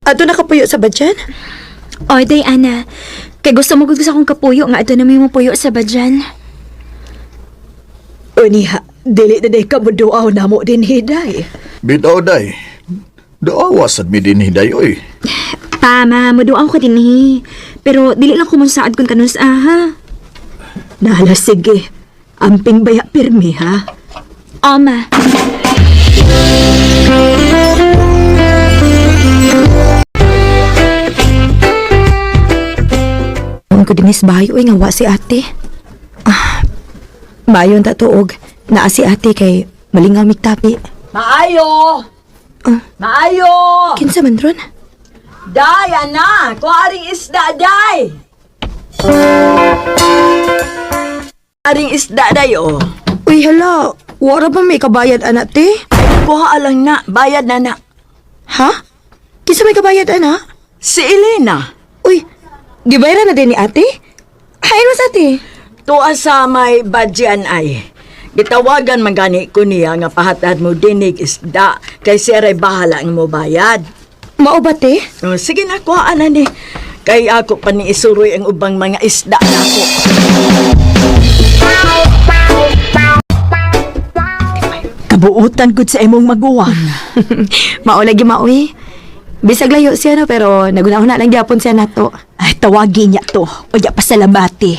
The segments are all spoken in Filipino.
Ato nakapuyo sa badyan? Oy, Diana. Kay gusto mo gud sa akong kapuyo nga ato na may mo puyo sa badyan. O niya, dili na day ka mo duaw na mo din hiday. Bitaw, day. Daawas at mi din hiday, oy. Tama, maduaw ko din pero dili lang ko mong saad kung kanus ha. Nahala, sige. Amping baya pirmi, ha? Oma. Ang ko dinis bayo, nga wa si ate. Bayon ta tuog. Naa si ate kay malingaw miktapi. Maayo! Maayo! Kinsa man ron? Day, ana! Kuharing isda, day! Kuharing isda, day, oh. Uy, hala. Wara ba may kabayad, anak, te? Kuha lang na, bayad na na. Ha? Kinsa may kabayad, anak? Si Elena, Uy, gibayaran na din ni ate? Hain mo sa ate? tuwa sa may badyan ay. Gitawagan magani ko niya nga pahatad mo dinig isda kay siya bahala ang mo bayad. Mao ba, te? Oh, sige na, kuha na ni. Kay ako pa ni isuroy ang ubang mga isda na ako. Kabuutan gud sa imong maguwang. Mao lagi maoy. Bisag layo siya no, pero nagunahon na lang gyapon siya nato. Ay, tawagin niya to. O ya pasalamati.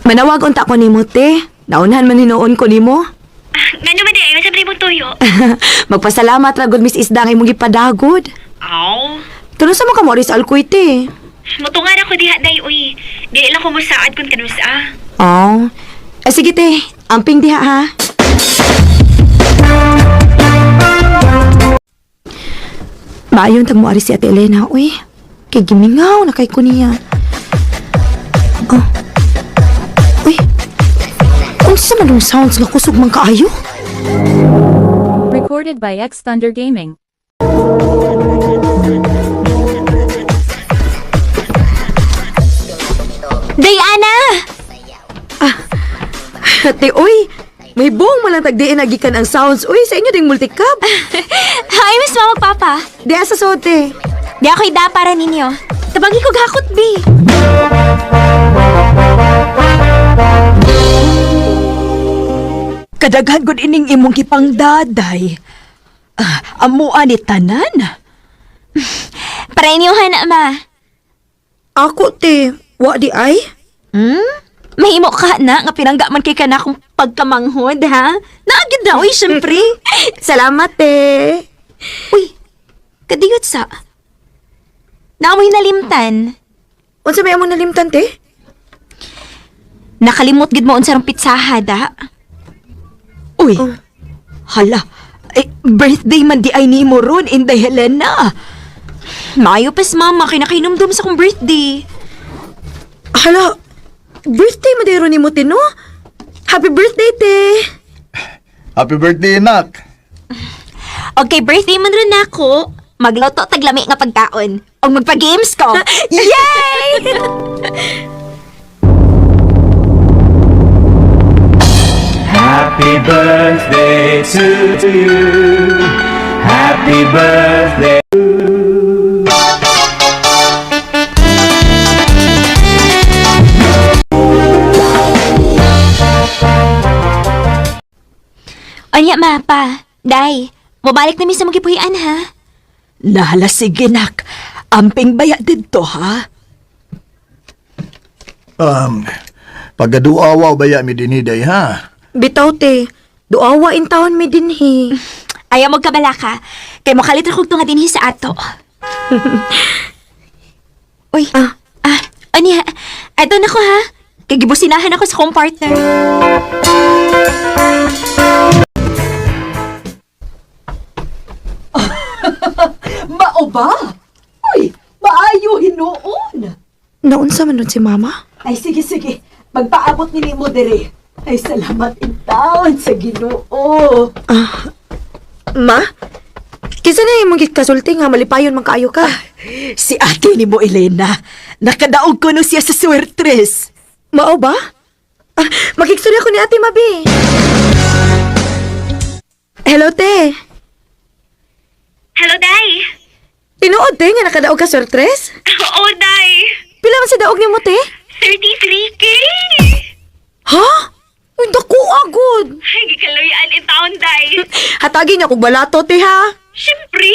Manawag unta ko nimo, te. Naunahan man hinuon ko nimo. Ngano man di ayo sa mong tuyo? Magpasalamat ra gud Miss Isda nga imong gipadagod. Aw. Tuno sa mo ka mo sa alkoy, te. Mutungan ako diha day uy. Dili lang ko mo saad kung kanus Oh. Sige, te. Amping diha, ha? Maayon tag mo ari si Ate Elena, uy. Kay gimingaw na kay kuniya. Oh. Uy. Unsa man yung sounds nga kusog man kaayo? Recorded by X Thunder Gaming. Diana! Ate, uy. May buong malantagdiin nagikan ang sounds. Uy, sa inyo ding multicab. Hi, Miss Mama Papa. Di asa sote. Di ako'y da para ninyo. Tabagi ko gakot, bi. Kadaghan gud ining imong gipangdaday. Amuan ni tanan. Para inyohan na, ma. Ako, te. Wa di ay? Mahimo ka na nga pinangga man kay kana kung pagkamanghod, ha? Naagid na, uy, syempre. Salamat, te. Uy, kadigot sa. Naamoy nalimtan. Unsa may among nalimtan, te? Nakalimot gid mo unsarang pitsahad, ha? Uy. Hala. Birthday man di ay ni mo ron, Inday Helena. Mayo pas, mama, kay nakinomdom sa kong birthday. Hala. Birthday mo di ron ni mo, te, no? Happy birthday, te. Happy birthday, nak. Okay, birthday mo rin ako. Magluto taglami nga pagkaon. O magpa-games ko. Yay! Happy birthday to you. Happy birthday. Anya, mapa. Day, mabalik na mi sa magipuhian, ha? Nahala, sige, nak. Amping baya dito, ha? Pagaduawaw baya mi din hiday, ha? Bitaw, te. Duawa in taon mi dinhi. Ayaw magkabala ka. Kay makalit akong tunga din sa ato. Uy, anya, eto na ko, ha? Kay gibusinahan ako sa kong partner. Mao ba? Uy, maayo hinuon. Naunsa man nun si mama? Ay, sige, sige. Magpaabot nili mo, dere. Ay, salamat in taon sa Ginoo. Ma? Kisa na yung mga kasulti nga malipayon man kaayo ka. Si ate ni mo, Elena. Nakadaog ko no siya sa swertres. Mao ba? Makiksuri ako ni Ate Mabi. Hello, te. Hello, Day. Tinuod, te, nga nakadaog ka sortres? Oo, Day. Pila man sa daog ni mo, te? 33K. Ha? Uy, dako agod. Ay, gikaloyan in town, Day. Hatagin niya kung balato, te, ha? Siyempre.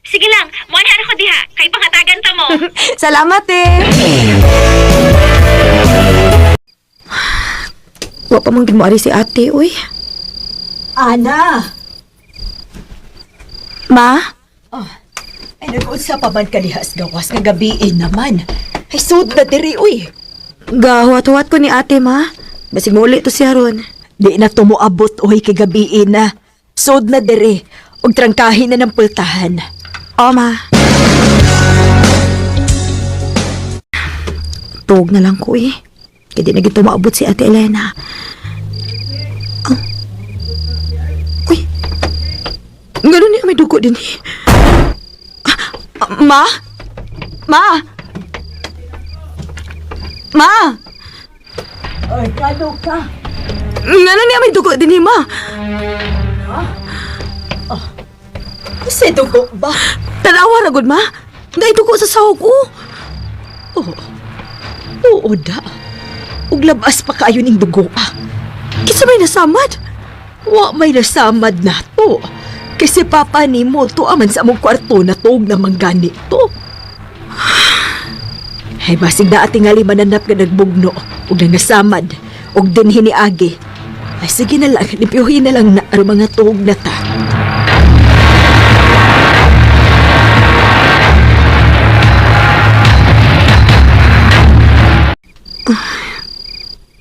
Sige lang, muanhan ako diha. Kay pangatagan ta mo. Salamat, te. Wa pa mang gimuari si ate, uy. Ana! Ma? Ay, nag-usap pa man kalihas gawas nga gabiin naman. Ay, sud na diri, uy. Gahuat-huat ko ni ate, ma. Basig mo ulit to siya ron. Di na tumuabot, uy, kay gabiin na. Sud na diri. Og trangkahin na ng pultahan. O, ma. Tuog na lang ko, eh. Kaya di na gito maabot si ate Elena. Oh. Uy. Ganun niya may dugo din, eh. Ma? Ma? Ma? Ay, ano ka? Nga niya may dugo din, eh, ma. Kasi dugo ba? Tanawa na, good, ma. Ngay dugo sa sahog ko. Oo da. Ug labas pa kaayo ning dugo ah. Kisa may nasamad. Wa may nasamad na to. Kasi papa ni mo to aman sa among kwarto na tuog na manggani to. Ay basig na ating ali mananap nga nagbugno ug nangasamad ug dinhi ni agi. Ay sige na lang, lipyuhin na lang na aron mga tuog na ta.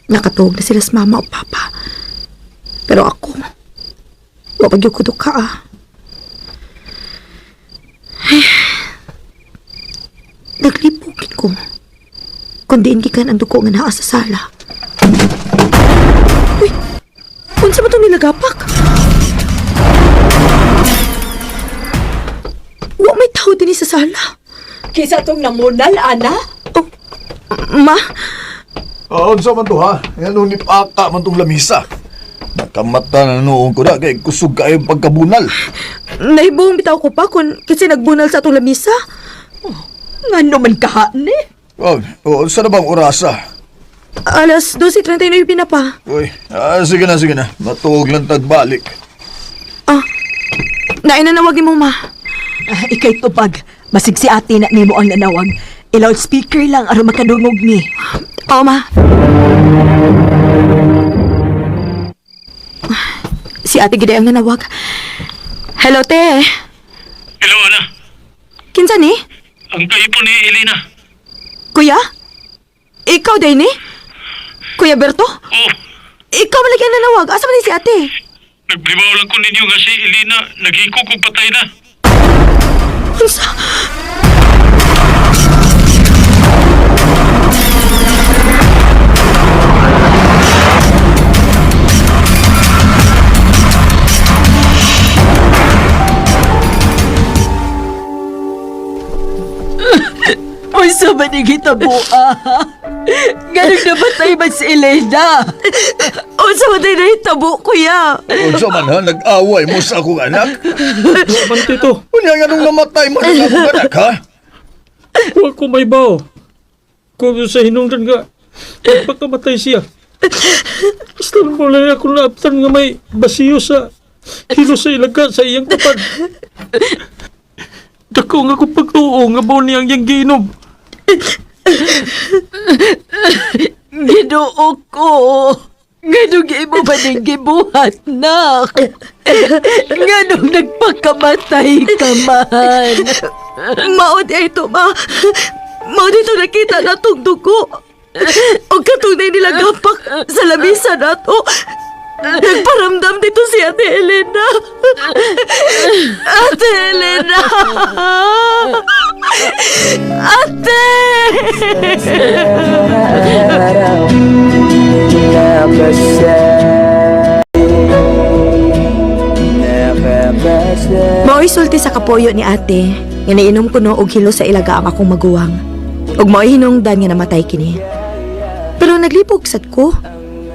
Nakatuog na sila sa mama o papa. Pero ako, wapag yung kudok ka, ah. Ay, naglipugin ko. Kundiin gikan ang duko nga naa sa sala. Uy, unsa ba itong nilagapak? Wa may tao din sa sala. Kisa tong namunal, ana? Oh, ma? Unsa man to ha? Ano ni paka man tong lamisa? Nakamata na noong ko na kay kusog kayo pagkabunal. Nahibuong bitaw ko pa kung kasi nagbunal sa atong lamisa. Ngano man ka ni? Sa na bang orasa? Alas 12:39 na pa. Uy, sige na. Matuog lang tagbalik. Nainanawagin mo, ma. Ikay tupag. Masig si ate na nimo ang nanawag. I-loudspeaker lang aron makadungog ni. Oo, ma. Si ate Gide ang nanawag. Hello, te. Hello, Ana. Kinsa ni? Ang kaipo ni Elena. Kuya? Ikaw din ni? Kuya Berto? Oh, Ikaw malagyan nanawag. Asa man ni si ate? nagblibaw lang ko ninyo nga si Elena naghikog og patay na. Unsa? Uy, sa manigita buha. Ganun na batay ba si Elena? Unsa man din nahitabo, kuya? Unsa man ha? Nag-away mo sa akong anak? Man tito, Unya nga nung namatay mo sa akong anak ha? huwag ko may bao. Kung sa hinungdan nga, pagpakamatay siya. Basta mo lang ako naaptan nga may basiyo sa hilo sa ilaga sa iyang kapag. Dako nga kung pag-uo nga ba niyang yang giinom. Ginoo ko. Ganong imo ba ning gibuhat, nak? Ganong nagpakamatay ka man. Maod ito, ma. Maod ito nakita na tong dugo. O katunay nila gapak sa lamisa na to. Nagparamdam dito si Ate Elena. Ate Elena! Ate! Mao'y sulti sa kapoyo ni ate. Nga nainom ko no og hilo sa ilaga ang akong maguwang. Og mao'y hinungdan nga namatay kini. Pero naglipog sad ko.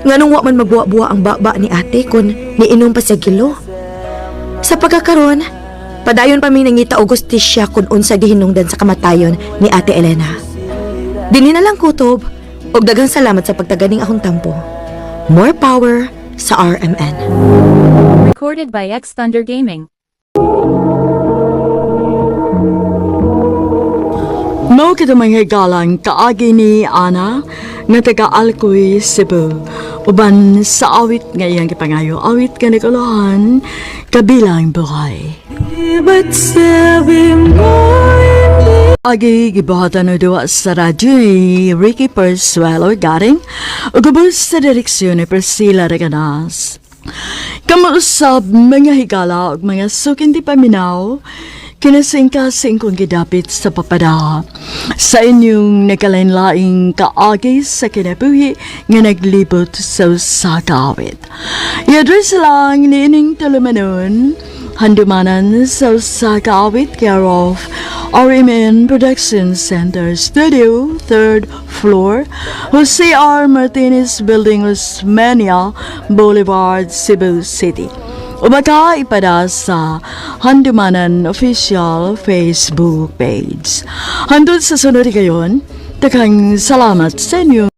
Nga nung wa man magbuwa-buwa ang baba ni ate kun niinom pa siya gilo. Sa pagkakaroon, padayon pa mi nangita og gustisya kun unsa gihinungdan sa kamatayon ni Ate Elena. Dinhi na lang kutob og daghang salamat sa pagtaganing akong tampo. More power sa RMN. Recorded by X Thunder Gaming. Mao kita mga galang kaagi ni Ana nga taga Alcoy, Cebu. Uban sa awit nga iyang kipangayo, awit ka naguluhan, kabilang buhay. Agi gibuhatan na duwa sa radyo ni Ricky Persuelo garing ugubos sa direksyon ni Priscilla Reganas. Kamuusab mga higala ug mga sukin di paminaw, kinasing-kasing kong gidapit sa papada sa inyong nagkalain-laing kaagi sa kinabuhi nga naglibot sa usakawit. I-address lang ni ining tulumanon, handumanan sa usakawit care of RMN Production Center Studio, 3rd floor, Jose R. Martinez Building, Osmeña Boulevard, Cebu City. O baka ipada sa Handumanan Official Facebook page. Handun sa sunod kayon, takang salamat sa inyo.